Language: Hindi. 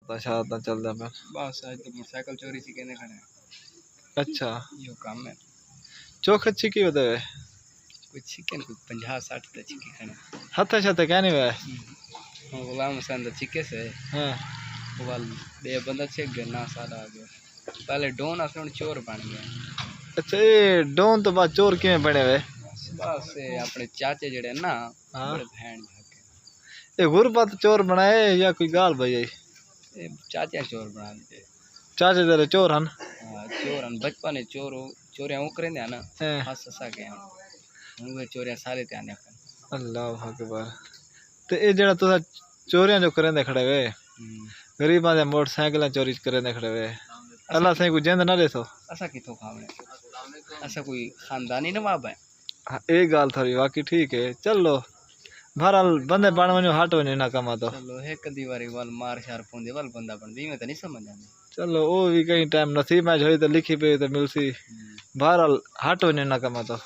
शरारत चलदा पे। बस आज तो मोटरसाइकिल चोरी सी कहने खड़े। अच्छा यो काम है। चोख अच्छी की होते वे कुछ चिकन कोई 50-60 तक चिकन खाने। हथे शथे क्या नहीं वे गुलाम हुसैन चिके से हाँ वाल बे बंदा चेक गया ना सारा आ गया। पहले डोन असलन चोर बन गया। अच्छा ये डोन तो बाद चोर किवें बने वे बस अपने चाचे जड़े ना हाँ बड़े बहन ये गुरबत चोर बनाए या कोई गाल भाई ये चाचा चोर बना दिए। चाचे तेरे चोर हन चोर हम बचपन में चोरियां उकरे ना हैं। हंस हंसा के हम चोरियां सारे ध्यान अल्लाह अकबर ते ये जेड़ा तुसा चोरियां जो करेंदे खड़े वे गरीबां दे मोटरसाइकिल चोरी करेंदे खड़े वे अल्लाह से कोई जिंद ना देसो ऐसा किथों खावणे ऐसा कोई खानदानी नवाब है। हाँ एक गाल थोड़ी वाकई ठीक है चलो बहरहाल बंदे बन वनो हट वनो ना कमा तो चलो एक दीवारी वाल मार शार पोंदे वाल बंदा बन दी में तो नहीं समझ आनी। चलो वो भी कहीं टाइम नसीब में होई तो लिखी पे तो मिलसी बहरहाल हट वनो ना कमा तो।